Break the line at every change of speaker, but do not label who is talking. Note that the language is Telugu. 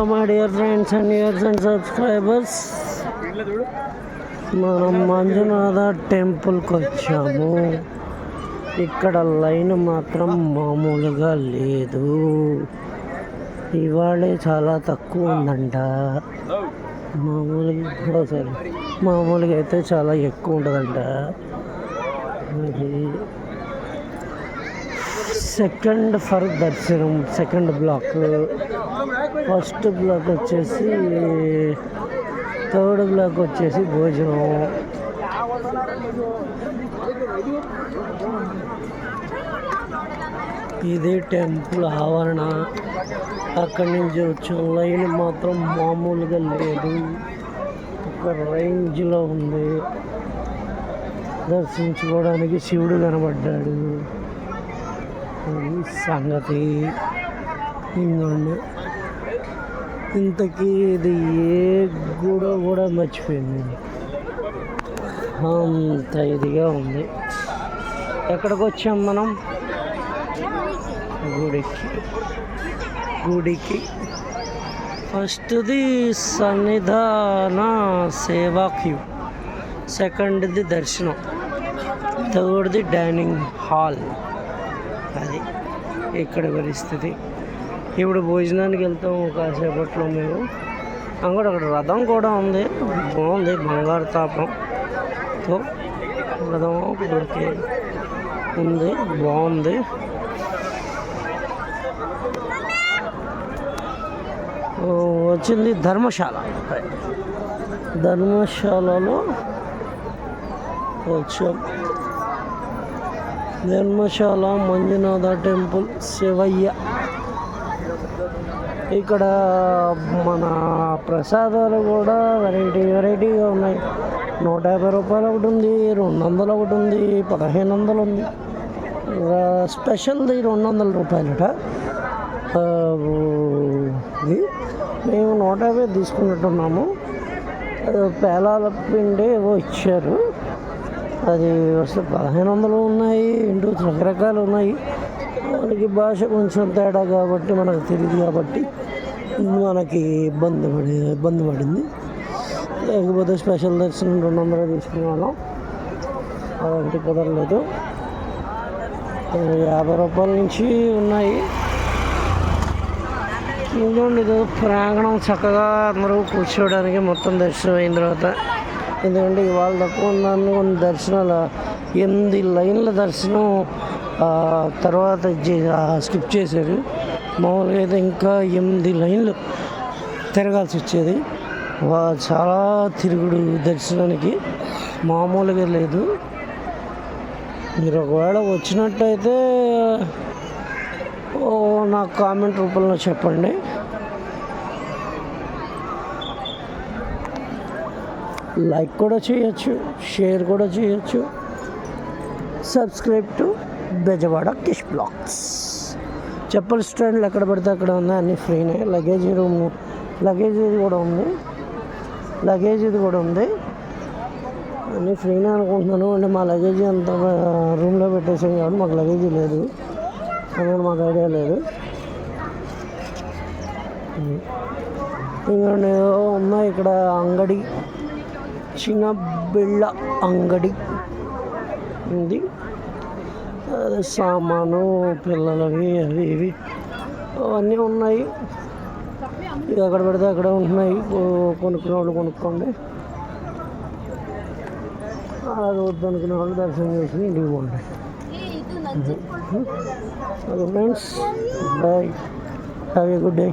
my dear friends and viewers and subscribers. మనం మంజునాథ టెంపుల్కి వచ్చాము. ఇక్కడ లైన్ మాత్రం మామూలుగా లేదు. ఇవాళే చాలా తక్కువ ఉందంట. మామూలుగా అయితే చాలా ఎక్కువ ఉంటుందంట. అది సెకండ్ ఫర్ దర్శనం, సెకండ్ బ్లాక్. ఫస్ట్ బ్లాక్ వచ్చేసి, థర్డ్ బ్లాక్ వచ్చేసి భోజనం. ఇది టెంపుల్ ఆవరణ. అక్కడి నుంచి వచ్చాం. లైన్ మాత్రం మామూలుగా లేదు, ఒక రేంజ్లో ఉంది. దర్శించుకోవడానికి శివుడు కనబడ్డాడు. సంగతి ఇంకోండి. ఇంతకీ ఇది ఏ గుడో కూడా మర్చిపోయింది. అంత ఇదిగా ఉంది. ఎక్కడికి వచ్చాం మనం? గుడికి. ఫస్ట్ది సన్నిధాన సేవా క్యూ, సెకండ్ది దర్శనం, థర్డ్ది డైనింగ్ హాల్. అది ఇక్కడ పరిస్థితి. ఇప్పుడు భోజనానికి వెళ్తాము కాసేపట్లో మేము. అక్కడ రథం కూడా ఉంది, బాగుంది. బంగారు తాపంతో రథం ఒకటి ఉంది, బాగుంది. వచ్చింది ధర్మశాలలో వచ్చాం. ధర్మశాల మంజునాథ టెంపుల్, శివయ్య. ఇక్కడ మన ప్రసాదాలు కూడా వెరైటీగా ఉన్నాయి. 150 రూపాయలు ఒకటి ఉంది, 200 ఒకటి ఉంది, 1500 ఉంది. స్పెషల్ది 200 రూపాయలట. ఇది మేము 150 తీసుకున్నట్టున్నాము. పేలాల పిండి ఏవో ఇచ్చారు. అది వస్తే 1500 ఉన్నాయి. రకరకాలు ఉన్నాయి. మనకి భాష కొంచెం తేడా కాబట్టి మనకు తెలియదు, కాబట్టి మనకి ఇబ్బంది పడింది. లేకపోతే స్పెషల్ దర్శనం 200 తీసుకునే వాళ్ళం. అదంటే కుదరలేదు. 50 రూపాయల నుంచి ఉన్నాయి. ఇంకోండి, ఇది ప్రాంగణం. చక్కగా అందరూ కూర్చోవడానికి మొత్తం దర్శనం అయిన తర్వాత. ఎందుకంటే ఇవాళ తక్కువ ఉందని కొన్ని దర్శనాలు 8 లైన్ల దర్శనం తర్వాత స్కిప్ చేశారు. మామూలుగా అయితే ఇంకా 8 లైన్లు తిరగాల్సి వచ్చేది. చాలా తిరుగుడు దర్శనానికి, మామూలుగా లేదు. మీరు ఒకవేళ వచ్చినట్టయితే నాకు కామెంట్ రూపంలో చెప్పండి. లైక్ కూడా చేయొచ్చు, షేర్ కూడా చేయొచ్చు. Subscribe to Bezawada Kish blogs. చెప్పల్ స్టాండ్లు ఎక్కడ పడితే అక్కడ ఉన్నాయి, అన్నీ ఫ్రీనే. లగేజ్ కూడా ఉంది. అన్నీ ఫ్రీనే అనుకుంటున్నాను. అంటే మా లగేజీ అంతా రూమ్లో పెట్టేసాం కాబట్టి మాకు లగేజీ లేదు, అనేది మాకు ఐడియా లేదు. ఇంకా ఉన్నాయి ఇక్కడ అంగడి, చిన్న బిళ్ళ అంగడి ఉంది. సామాను పిల్లలవి అవి ఇవి అవన్నీ ఉన్నాయి. ఇక అక్కడ పెడితే అక్కడ ఉంటున్నాయి. కొనుక్కునే వాళ్ళు కొనుక్కోండి, అది వద్దనుకునే వాళ్ళు దర్శనం చేసి ఇంటికి పోండి. Okay friends, bye, have a good day.